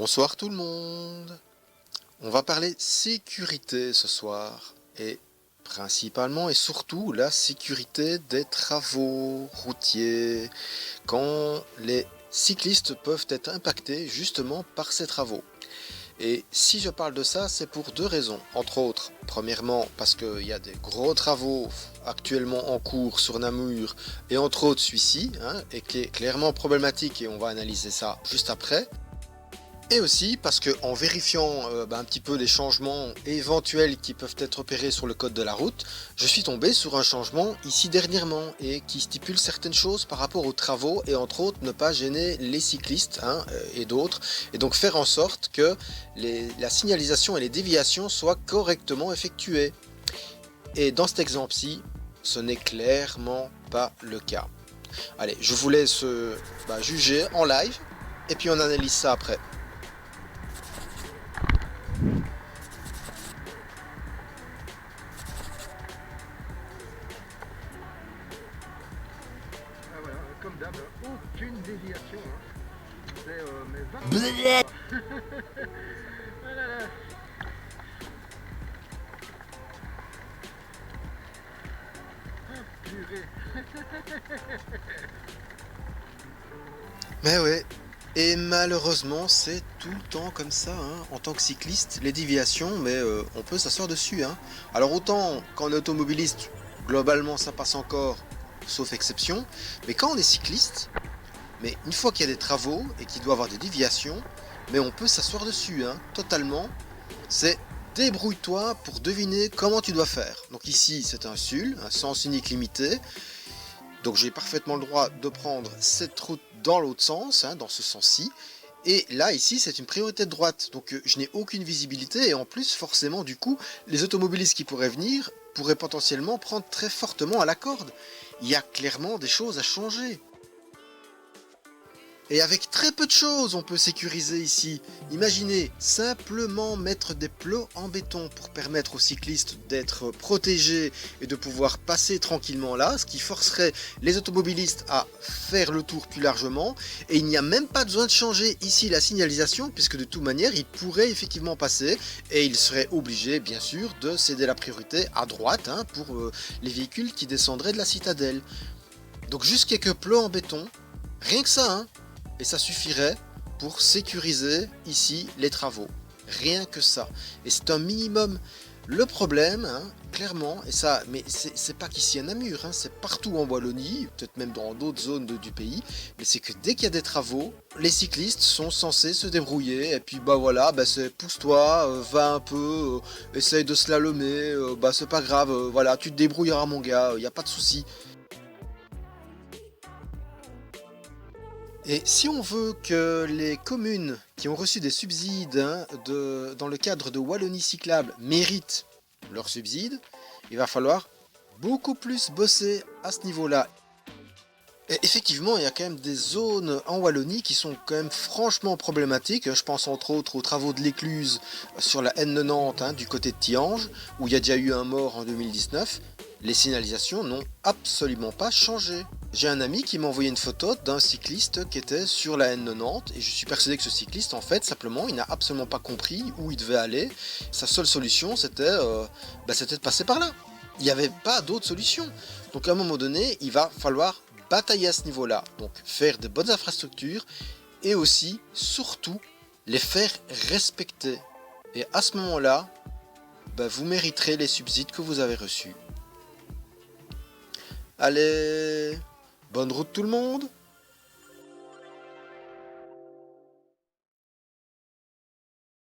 Bonsoir tout le monde. On va parler sécurité ce soir et principalement et surtout la sécurité des travaux routiers quand les cyclistes peuvent être impactés justement par ces travaux. Et si je parle de ça, c'est pour deux raisons. Entre autres, premièrement, parce qu'il y a des gros travaux actuellement en cours sur Namur, et entre autres celui-ci, et qui est clairement problématique, et on va analyser ça juste après. Et aussi parce que en vérifiant un petit peu les changements éventuels qui peuvent être opérés sur le code de la route, je suis tombé sur un changement ici dernièrement et qui stipule certaines choses par rapport aux travaux et entre autres ne pas gêner les cyclistes et d'autres et donc faire en sorte que la signalisation et les déviations soient correctement effectuées. Et dans cet exemple-ci, ce n'est clairement pas le cas. Allez, je vous laisse juger en live et puis on analyse ça après. Ah voilà, comme d'hab, aucune déviation. C'est mes 20 Bleh. Ah là là. Ah, purée. Mais ouais, et malheureusement c'est tout le temps comme ça, en tant que cycliste, les déviations, mais on peut s'asseoir dessus. Alors autant quand on est automobiliste, globalement ça passe encore, sauf exception, mais quand on est cycliste, mais une fois qu'il y a des travaux et qu'il doit y avoir des déviations, mais on peut s'asseoir dessus, totalement. C'est débrouille-toi pour deviner comment tu dois faire. Donc ici c'est un SUL, un sens unique limité. Donc j'ai parfaitement le droit de prendre cette route dans l'autre sens, dans ce sens-ci. Et là, ici, c'est une priorité de droite. Donc je n'ai aucune visibilité. Et en plus, forcément, du coup, les automobilistes qui pourraient venir pourraient potentiellement prendre très fortement à la corde. Il y a clairement des choses à changer. Et avec très peu de choses, on peut sécuriser ici. Imaginez simplement mettre des plots en béton pour permettre aux cyclistes d'être protégés et de pouvoir passer tranquillement là, ce qui forcerait les automobilistes à faire le tour plus largement. Et il n'y a même pas besoin de changer ici la signalisation, puisque de toute manière, ils pourraient effectivement passer et ils seraient obligés, bien sûr, de céder la priorité à droite pour les véhicules qui descendraient de la citadelle. Donc juste quelques plots en béton, rien que ça, et ça suffirait pour sécuriser ici les travaux. Rien que ça. Et c'est un minimum. Le problème, clairement, et ça, mais c'est pas qu'ici à Namur, c'est partout en Wallonie, peut-être même dans d'autres zones du pays, mais c'est que dès qu'il y a des travaux, les cyclistes sont censés se débrouiller, et puis voilà, c'est pousse-toi, va un peu, essaye de slalomer, c'est pas grave, voilà, tu te débrouilleras mon gars, y a pas de souci. Et si on veut que les communes qui ont reçu des subsides dans le cadre de Wallonie cyclable méritent leurs subsides, il va falloir beaucoup plus bosser à ce niveau-là. Et effectivement, il y a quand même des zones en Wallonie qui sont quand même franchement problématiques. Je pense entre autres aux travaux de l'écluse sur la N90 du côté de Tihange, où il y a déjà eu un mort en 2019. Les signalisations n'ont absolument pas changé. J'ai un ami qui m'a envoyé une photo d'un cycliste qui était sur la N90 et je suis persuadé que ce cycliste, en fait, simplement, il n'a absolument pas compris où il devait aller. Sa seule solution, c'était de passer par là. Il n'y avait pas d'autre solution. Donc à un moment donné, il va falloir batailler à ce niveau-là. Donc faire de bonnes infrastructures et aussi, surtout, les faire respecter. Et à ce moment-là, vous mériterez les subsides que vous avez reçus. Allez, bonne route tout le monde!